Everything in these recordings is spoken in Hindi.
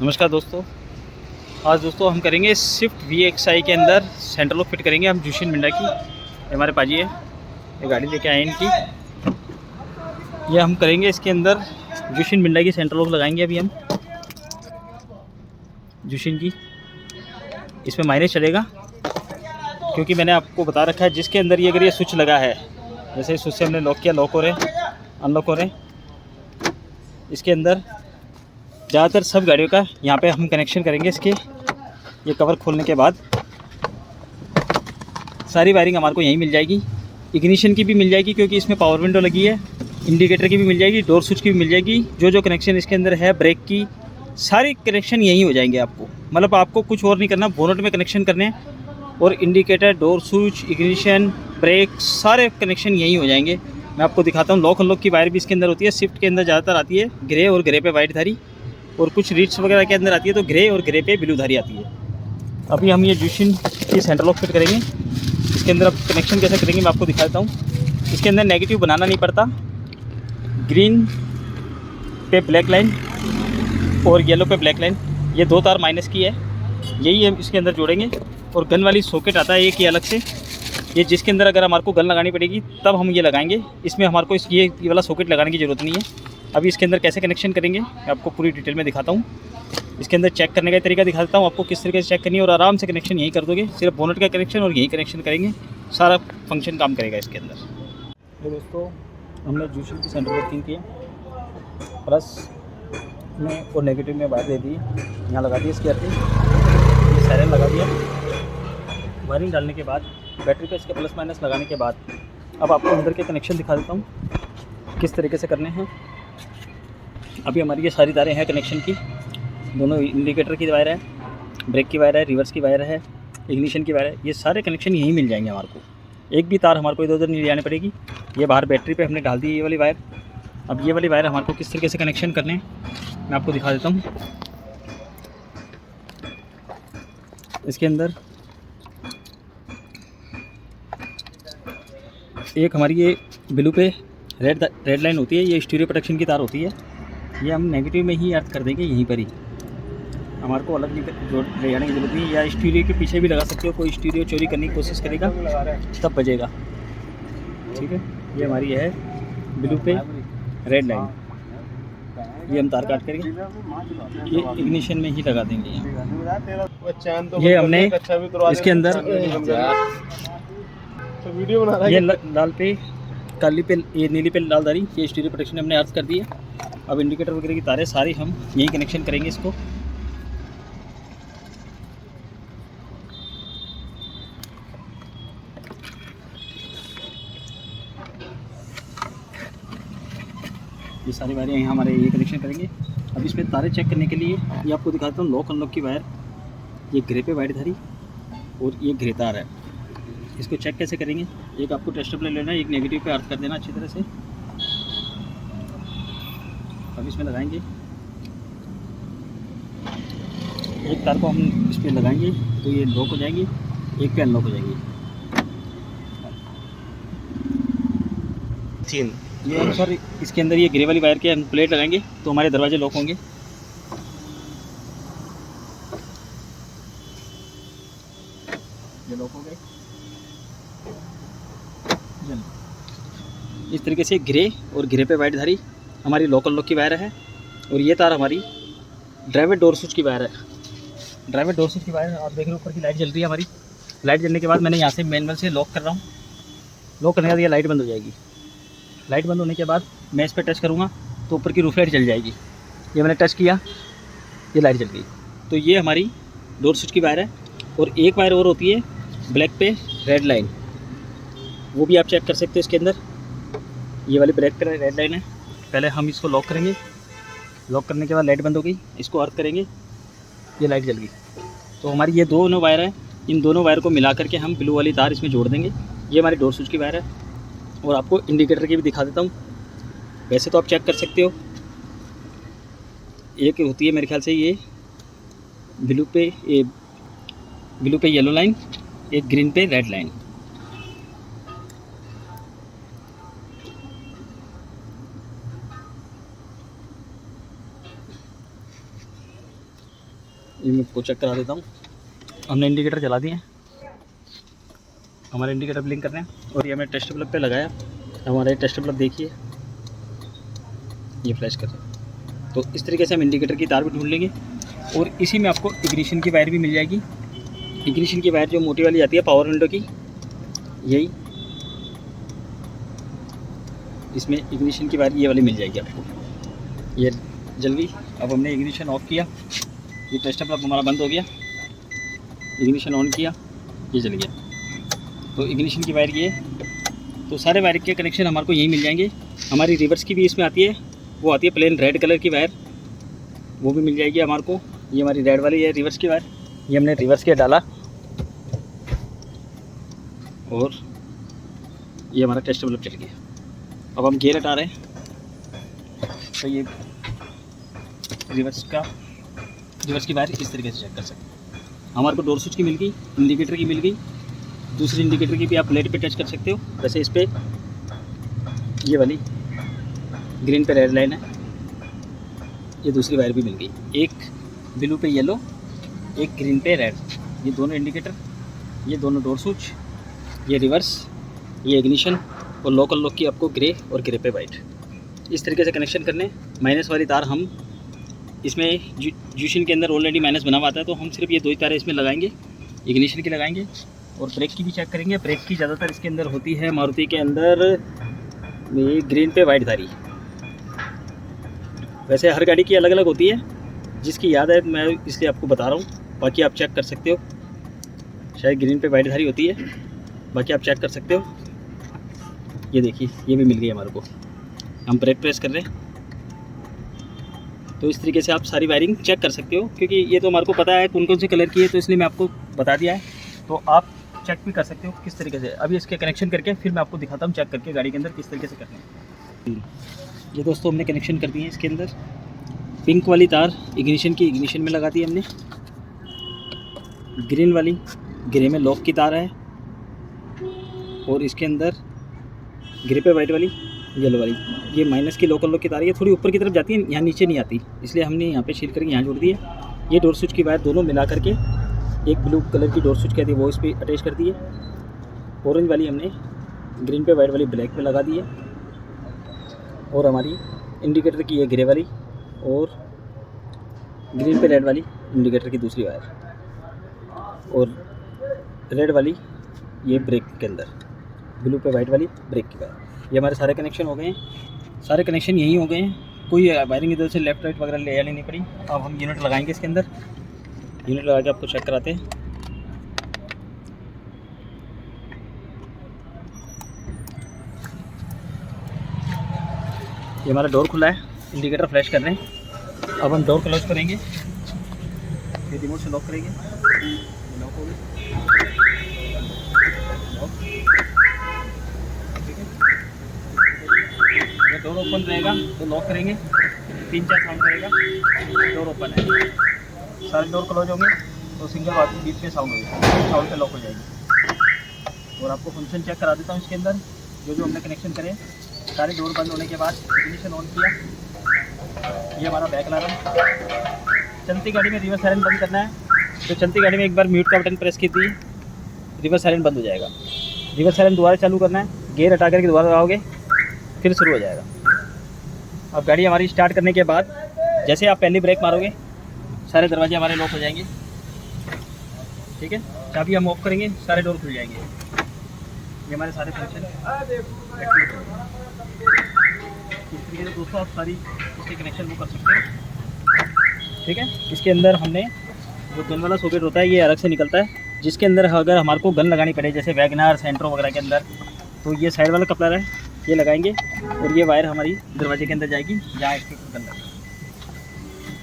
नमस्कार दोस्तों। आज दोस्तों हम करेंगे स्विफ्ट VXI के अंदर सेंट्रल लॉक फिट करेंगे हम जुशिन मिंडा की। ये हमारे पाजी है, ये गाड़ी लेके आए इनकी। ये हम करेंगे इसके अंदर जुशिन मिंडा की सेंट्रल लॉक लगाएंगे अभी हम जुशिन की। इसमें माइलेज चलेगा क्योंकि मैंने आपको बता रखा है जिसके अंदर ये अगर ये स्विच लगा है, जैसे स्विच से हमने लॉक किया, लॉक हो रहे अनलॉक हो रहे। इसके अंदर ज़्यादातर सब गाड़ियों का यहाँ पे हम कनेक्शन करेंगे। इसके ये कवर खोलने के बाद सारी वायरिंग हमारे को यहीं मिल जाएगी। इग्निशन की भी मिल जाएगी क्योंकि इसमें पावर विंडो लगी है, इंडिकेटर की भी मिल जाएगी, डोर स्विच की भी मिल जाएगी। जो कनेक्शन इसके अंदर है, ब्रेक की सारी कनेक्शन यहीं हो जाएंगे आपको। मतलब आपको कुछ और नहीं करना, बोनट में कनेक्शन करने और indicator, door switch, ignition, brake सारे कनेक्शन यहीं हो जाएंगे। मैं आपको दिखाता हूँ। लॉक अनलॉक की वायर भी इसके अंदर होती है। स्विफ्ट के अंदर ज़्यादातर आती है ग्रे और ग्रे पे वाइट धारी, और कुछ रीड्स वगैरह के अंदर आती है तो ग्रे और ग्रे पे ब्लू धारी आती है। अभी हम ये जुशिन की सेंटर लॉक फिट करेंगे। इसके अंदर अब कनेक्शन कैसे करेंगे मैं आपको दिखाता हूँ। इसके अंदर नेगेटिव बनाना नहीं पड़ता। ग्रीन पे ब्लैक लाइन और येलो पे ब्लैक लाइन, ये दो तार माइनस की है, यही हम इसके अंदर जोड़ेंगे। और गन वाली सॉकेट आता है एक ही अलग से, ये जिसके अंदर अगर हमारे को गन लगानी पड़ेगी तब हम ये लगाएंगे। इसमें हमारे को ये वाला सॉकेट लगाने की ज़रूरत नहीं है। अभी इसके अंदर कैसे कनेक्शन करेंगे मैं आपको पूरी डिटेल में दिखाता हूँ। इसके अंदर चेक करने का तरीका दिखाता हूँ आपको, किस तरीके से चेक करनी है, और आराम से कनेक्शन यहीं कर दोगे। सिर्फ बोनट का कनेक्शन और यहीं कनेक्शन करेंगे, सारा फंक्शन काम करेगा इसके अंदर। तो दोस्तों हमने जुशिन की सेंटर वर्किंग की, प्लस में और नेगेटिव में वायर दे दी, यहाँ लगा दी इसकी अर्थिंग, ये सायरन लगा दिया। वायरिंग डालने के बाद बैटरी पे इसके प्लस माइनस लगाने के बाद अब आपको अंदर के कनेक्शन दिखा देता हूँ किस तरीके से करने हैं। अभी हमारी ये सारी तारें हैं कनेक्शन की, दोनों इंडिकेटर की वायर है, ब्रेक की वायर है, रिवर्स की वायर है, इग्निशन की वायर है। ये सारे कनेक्शन यहीं मिल जाएंगे हमारे को। एक भी तार हमारे को इधर उधर नहीं ले जानी पड़ेगी। ये बाहर बैटरी पे हमने डाल दी ये वाली वायर। अब ये वाली वायर हमारे को किस तरीके से कनेक्शन करने हैं मैं आपको दिखा देता हूँ। इसके अंदर एक हमारी ये ब्लू पे रेड लाइन होती है, ये स्टीरियो प्रोटेक्शन की तार होती है। ये हम नेगेटिव में ही अर्थ कर देंगे यहीं पर ही, हमारे को अलग नहीं जोड़ ले जाने की जरूरत नहीं। या स्टीरियो के पीछे भी लगा सकते हो, कोई स्टीरियो चोरी करने की कोशिश करेगा तब बजेगा। ठीक है, ये हमारी है ब्लू पे रेड लाइन, ये हम तार काट करके ये इग्निशन में ही लगा देंगे। ये हमने इसके अंदर ये लाल पे काली पे ये नीली पे लाल दारी, ये स्टीरियो प्रोटेक्शन हमने अर्थ कर दी है। अब इंडिकेटर वगैरह की तारें सारी हम यही कनेक्शन करेंगे इसको। ये सारी वायरें यहाँ हमारे ये कनेक्शन करेंगे। अब इसमें तारें चेक करने के लिए ये आपको दिखाता हूँ। लॉक अनलॉक की वायर, ये ग्रे पे वाइट धारी और ये ग्रे तार है। इसको चेक कैसे करेंगे, एक आपको टेस्टर प्लेट लेना है, एक नेगेटिव पे अर्थ कर देना अच्छी तरह से। अब इसमें लगाएंगे, एक तार को हम इस पर लगाएंगे तो ये लॉक हो जाएंगी, एक पे अनलॉक हो जाएगी। ये हम सर इसके अंदर ये ग्रे वाली वायर के हम प्लेट लगाएंगे तो हमारे दरवाजे लॉक होंगे। ये लॉक हो गए। इस तरीके से ग्रे और ग्रे पे वाइट धारी हमारी लोकल लॉक की वायर है, और ये तार हमारी ड्राइवर डोर स्विच की वायर है। ड्राइवर डोर स्विच की वायर आप देख रहे हो, ऊपर की लाइट जल रही है हमारी। लाइट जलने के बाद मैंने यहाँ से मैनुअल से लॉक कर रहा हूँ। लॉक करने के बाद ये लाइट बंद हो जाएगी। लाइट बंद होने के बाद मैं इस पर टच करूँगा तो ऊपर की रूफ लाइट जल जाएगी। ये मैंने टच किया, ये लाइट जल गई। तो ये हमारी डोर स्विच की वायर है। और एक वायर और होती है ब्लैक पे रेड लाइन, वो भी आप चेक कर सकते हो इसके अंदर। ये वाली ब्लैक पे रेड लाइन है। पहले हम इसको लॉक करेंगे, लॉक करने के बाद लाइट बंद हो गई, इसको अर्थ करेंगे, ये लाइट जल गई। तो हमारी ये दोनों वायर है, इन दोनों वायर को मिला करके हम ब्लू वाली तार इसमें जोड़ देंगे। ये हमारी डोर स्विच की वायर है। और आपको इंडिकेटर की भी दिखा देता हूँ, वैसे तो आप चेक कर सकते हो। एक होती है मेरे ख्याल से ये ब्लू पे येलो लाइन, एक ग्रीन पे रेड लाइन। ये मैं आपको चेक करा देता हूँ। हमने इंडिकेटर जला दिए, हमारे इंडिकेटर ब्लिंक कर रहे हैं और ये हमने टेस्ट बल्ब पे लगाया। हमारे टेस्ट बल्ब देखिए ये फ्लैश कर रहे हैं। तो इस तरीके से हम इंडिकेटर की तार भी ढूंढ लेंगे और इसी में आपको इग्निशन की वायर भी मिल जाएगी। इग्निशन की वायर जो मोटी वाली आती है पावर विंडो की, यही इसमें इग्निशन की वायर ये वाली मिल जाएगी आपको। ये जल्दी अब हमने इग्निशन ऑफ किया, ये टेस्ट बल्ब हमारा बंद हो गया। इग्निशन ऑन किया, ये जल गया। तो इग्निशन की वायर ये, तो सारे वायर के कनेक्शन हमारे को यही मिल जाएंगे। हमारी रिवर्स की भी इसमें आती है, वो आती है प्लेन रेड कलर की वायर, वो भी मिल जाएगी हमारे को। ये हमारी रेड वाली है रिवर्स की वायर, ये हमने रिवर्स किया डाला और ये हमारा टेस्ट बल्ब चल गया। अब हम गियर हटा रहे हैं, तो ये रिवर्स की वायर इस तरीके से चेक कर सकते हैं। हमारे को डोर स्विच की मिल गई, इंडिकेटर की मिल गई, दूसरी इंडिकेटर की भी आप प्लेट पे टच कर सकते हो। वैसे इस पर ये वाली ग्रीन पे रेड लाइन है, ये दूसरी वायर भी मिल गई। एक ब्लू पे येलो, एक ग्रीन पे रेड, ये दोनों इंडिकेटर, ये दोनों डोर स्विच, ये रिवर्स, ये इग्निशन और लोकल लॉक की आपको ग्रे और ग्रे पे वाइट। इस तरीके से कनेक्शन करने। माइनस वाली तार हम इसमें जूशन के अंदर ऑलरेडी माइनस बना हुआ आता है, तो हम सिर्फ ये दो ही तारें इसमें लगाएंगे, इग्निशन की लगाएंगे और ब्रेक की भी चेक करेंगे। ब्रेक की ज़्यादातर इसके अंदर होती है मारुति के अंदर ये ग्रीन पे वाइट धारी। वैसे हर गाड़ी की अलग अलग होती है, जिसकी याद है मैं इसलिए आपको बता रहा हूँ, बाकी आप चेक कर सकते हो। शायद ग्रीन पे वाइट धारी होती है, बाकी आप चेक कर सकते हो। ये देखिए ये भी मिल गई हमारे को। हम ब्रेक प्रेस कर रहे हैं, तो इस तरीके से आप सारी वायरिंग चेक कर सकते हो, क्योंकि ये तो हमारे को पता है कौन कौन से कलर की है, तो इसलिए मैं आपको बता दिया है। तो आप चेक भी कर सकते हो किस तरीके से। अभी इसके कनेक्शन करके फिर मैं आपको दिखाता हूँ चेक करके गाड़ी के अंदर किस तरीके से करना है। ये दोस्तों हमने कनेक्शन कर दी है इसके अंदर। पिंक वाली तार इग्निशन की, इग्निशन में लगा दी हमने। ग्रीन वाली ग्रे में लॉक की तार है और इसके अंदर ग्रे पे वाइट वाली येलो वाली, ये माइनस की लोकल लॉक की तार है। ये थोड़ी ऊपर की तरफ जाती है, यहाँ नीचे नहीं आती, इसलिए हमने यहाँ पे शील करके यहाँ जोड़ दी है। ये डोर स्विच की वायर दोनों मिला करके एक ब्लू कलर की डोर स्विच कहती है वो इस पर अटैच कर दी है। ऑरेंज वाली हमने ग्रीन पे वाइट वाली ब्लैक पे लगा दी है और हमारी इंडिकेटर की ये ग्रे वाली और ग्रीन पे रेड वाली इंडिकेटर की दूसरी वायर और रेड वाली ये ब्रेक के अंदर, ब्लू पे वाइट वाली ब्रेक की वायर। ये हमारे सारे कनेक्शन हो गए हैं, सारे कनेक्शन यही हो गए हैं। कोई वायरिंग इधर से लेफ्ट राइट वगैरह ले आनी नहीं पड़ी। अब हम यूनिट लगाएंगे इसके अंदर, यूनिट लगा के आपको चेक कराते हैं। ये हमारा डोर खुला है, इंडिकेटर फ्लैश कर रहे हैं। अब हम डोर क्लोज करेंगे, ये रिमोट से लॉक करेंगे, लॉक हो गया। डोर ओपन रहेगा तो लॉक करेंगे, 3-4 साउंड करेगा, डोर ओपन है। सारे डोर क्लोज होंगे तो सिंगल बाथरूम बीच में साउंड होगी, साउंड पे लॉक हो जाएगी। और आपको फंक्शन चेक करा देता हूँ इसके अंदर। जो हमने कनेक्शन करे, सारे डोर बंद होने के बाद इग्निशन ऑन किया, ये हमारा बैक अलार्म। चलती गाड़ी में रिवर्स सायरन बंद करना है, तो चलती गाड़ी में एक बार म्यूट का बटन प्रेस कीजिए, रिवर्स सायरन बंद हो जाएगा। रिवर्स सायरन दोबारा चालू करना है, गियर हटा करके दोबारा लगाओगे, फिर शुरू हो जाएगा। अब गाड़ी हमारी स्टार्ट करने के बाद जैसे आप पहली ब्रेक मारोगे, सारे दरवाजे हमारे लॉक हो जाएंगे। ठीक है, चाबी हम ऑफ करेंगे, सारे डोर खुल जाएंगे। ये हमारे सारे फंक्शन इस तरीके से दोस्तों आप सारी इसके कनेक्शन वो कर सकते हो। ठीक है, इसके अंदर हमने जो गन वाला सॉकेट होता है ये अलग से निकलता है, जिसके अंदर अगर हमारे को गन लगानी पड़े जैसे वैगनार सेंट्रो वगैरह के अंदर, तो ये साइड वाला कपलर है, ये लगाएंगे और ये वायर हमारी दरवाजे के अंदर जाएगी जहाँ इसके गन लगा।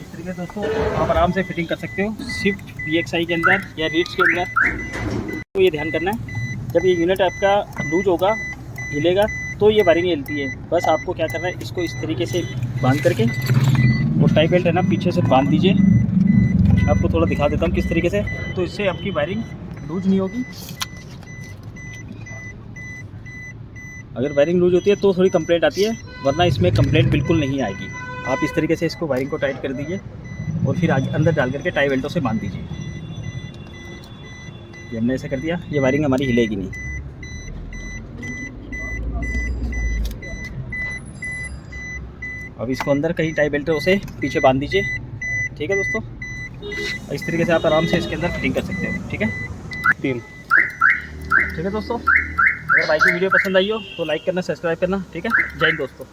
इस तरीके से दोस्तों आप आराम से फिटिंग कर सकते हो स्विफ्ट VXI के अंदर या रीड्स के अंदर। तो ये ध्यान करना है, जब ये यूनिट आपका लूज होगा, हिलेगा, तो ये वायरिंग हिलती है। बस आपको क्या करना है, इसको इस तरीके से बांध करके, और टाई बेल्ट है ना पीछे से बांध दीजिए। आपको थोड़ा दिखा देता हूँ किस तरीके से, तो इससे आपकी वायरिंग लूज नहीं होगी। अगर वायरिंग लूज होती है तो थोड़ी कंप्लेंट आती है, वरना इसमें कंप्लेंट बिल्कुल नहीं आएगी। आप इस तरीके से इसको वायरिंग को टाइट कर दीजिए और फिर आगे अंदर डाल करके टाई बेल्टों से बांध दीजिए। ये हमने ऐसे कर दिया, ये वायरिंग हमारी हिलेगी नहीं। अब इसको अंदर कहीं टाई बेल्टों से पीछे बांध दीजिए। ठीक है दोस्तों, इस तरीके से आप आराम से इसके अंदर फिटिंग कर सकते हो। ठीक है, ठीक है दोस्तों, अगर भाई की वीडियो पसंद आई हो तो लाइक करना, सब्सक्राइब करना। ठीक है, जय हिंद दोस्तों।